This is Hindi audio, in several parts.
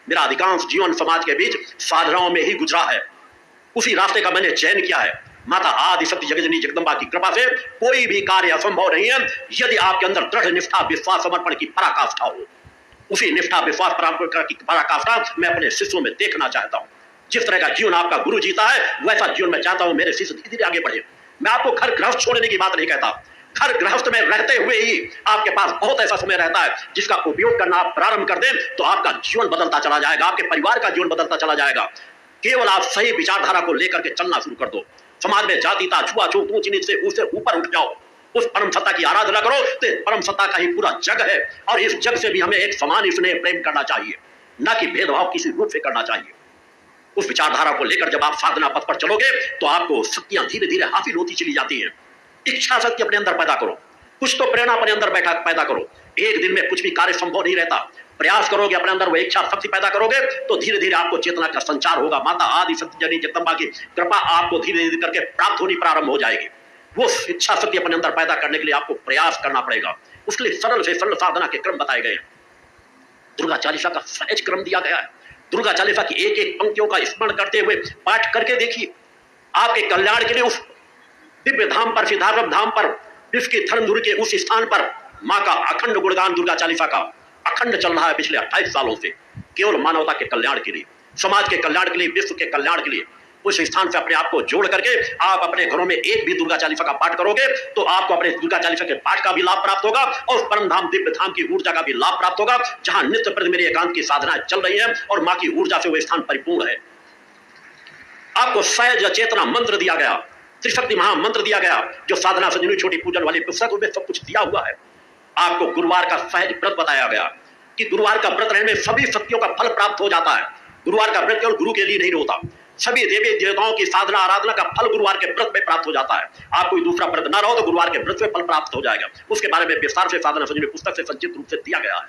मेरा अधिकांश जीवन समाज के बीच साधनाओं में ही गुजरा है। उसी रास्ते का मैंने चयन किया है। माता आदि शक्ति जगजननी जगदम्बा की कृपा से कोई भी कार्य असंभव नहीं है यदि आपके अंदर दृढ़ निष्ठा विश्वास समर्पण की पराकाष्ठा हो। उसी निष्ठा विश्वास की पराकाष्ठा मैं अपने शिष्यों में देखना चाहता हूँ। जिस तरह का जीवन आपका गुरु जीता है वैसा जीवन मैं चाहता हूँ मेरे शिष्य धीरे धीरे आगे बढ़े। मैं आपको घर गृहस्थ छोड़ने की बात नहीं कहता। घर गृहस्थ में रहते हुए ही आपके पास बहुत ऐसा समय रहता है जिसका उपयोग करना आप प्रारंभ कर दें तो आपका जीवन बदलता चला जाएगा, आपके परिवार का जीवन बदलता चला जाएगा। केवल आप सही विचारधारा को लेकर के चलना शुरू कर दो। समाज में जातिता छुआछूत ऊंच नीच से उससे ऊपर उठ जाओ। उस परम सत्ता की आराधना करो तो परम सत्ता का ही पूरा जग है और इस जग से भी हमें एक समान स्नेह प्रेम करना चाहिए, न कि भेदभाव किसी रूप से करना चाहिए। उस विचारधारा को लेकर जब आप साधना पथ पर चलोगे तो आपको शक्तियां धीरे धीरे हासिल होती चली जाती हैं। इच्छा शक्ति अपने अंदर पैदा करो, कुछ तो प्रेरणा अपने अंदर पैदा करो। एक दिन में कुछ भी कार्य संभव नहीं रहता। प्रयास करोगे, अपने अंदर वो इच्छा शक्ति पैदा करोगे तो धीरे धीरे आपको चेतना का संचार होगा। माता आदि शक्ति जगदम्बा जगदम्बा की कृपा आपको धीरे धीरे करके प्राप्त होनी प्रारंभ हो जाएगी। वो इच्छा शक्ति अपने अंदर पैदा करने के लिए आपको प्रयास करना पड़ेगा। उसके लिए सरल से सरल साधना के क्रम बताए गए। दुर्गा चालीसा का सहज क्रम दिया गया है। दुर्गा चालीसा की एक एक पंक्तियों का स्मरण करते हुए पाठ करके देखिए, आपके कल्याण के लिए उस दिव्य धाम पर, सिद्धार्थ धाम पर, विश्व की धर्मधुरी के उस स्थान पर माँ का अखंड गुणगान दुर्गा चालीसा का अखंड चल रहा है पिछले 28 सालों से, केवल मानवता के कल्याण के लिए, समाज के कल्याण के लिए, विश्व के कल्याण के लिए। उस स्थान से अपने आप को जोड़ करके आप अपने घरों में एक भी दुर्गा चालीसा का पाठ करोगे तो आपको अपने दुर्गा चालीसा के पाठ का भी लाभ प्राप्त होगा और परम धाम दिव्य धाम की ऊर्जा का भी लाभ प्राप्त होगा, जहां नित्य प्रति मेरी एकांत की साधनाएं चल रही है और माँ की ऊर्जा से वह स्थान परिपूर्ण है। आपको सहज चेतना मंत्र दिया गया, त्रिशक्ति महामंत्र दिया गया, जो साधना संजीवनी छोटी पूजन वाली पुस्तक में सब कुछ दिया हुआ है। आपको गुरुवार का सहज व्रत बताया गया कि गुरुवार का व्रत रहने में सभी शक्तियों का फल प्राप्त हो जाता है। गुरुवार का व्रत केवल गुरु के लिए नहीं होता, सभी देवी देवताओं की साधना आराधना का फल गुरुवार के व्रत में प्राप्त हो जाता है। आप कोई दूसरा व्रत ना रहो तो गुरुवार के व्रत में फल प्राप्त हो जाएगा। उसके बारे में विस्तार से साधना संजीवनी पुस्तक से संचित रूप से दिया गया है।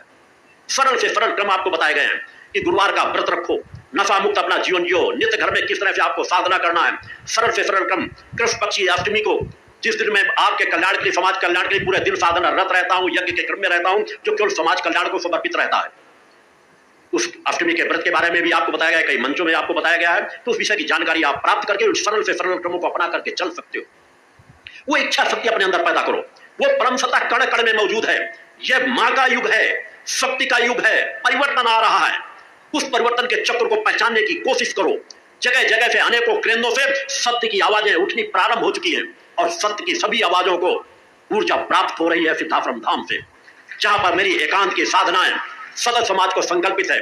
सरल से सरल क्रम आपको बताए गए हैं कि गुरुवार का व्रत रखो, नशा मुक्त अपना जीवन जियो, नित्य घर में किस तरह से आपको साधना करना है। सरल से सरल क्रम। कृष्ण पक्ष की अष्टमी को, जिस दिन मैं आपके कल्याण के लिए, समाज कल्याण के लिए पूरे दिन साधना रत रहता हूं, यज्ञ के क्रम में रहता हूं, जो केवल समाज कल्याण को समर्पित रहता है, उस अष्टमी के व्रत के बारे में भी आपको बताया गया, कई मंचों में आपको बताया गया है। तो उस विषय की जानकारी आप प्राप्त करके उस सरल से सरल क्रमों को अपना करके चल सकते हो। वो इच्छा शक्ति अपने अंदर पैदा करो। वो परम सत्ता कण कण में मौजूद है। यह माँ का युग है, शक्ति का युग है। परिवर्तन आ रहा है, उस परिवर्तन के चक्र को पहचानने की कोशिश करो। जगह जगह से अनेकों केंद्रों से सत्य की आवाजें उठनी प्रारंभ हो चुकी हैं और सत्य की सभी आवाजों को ऊर्जा प्राप्त हो रही है सिद्धाश्रम धाम से, जहां पर मेरी एकांत की साधनाएं सदस्य समाज को संकल्पित है।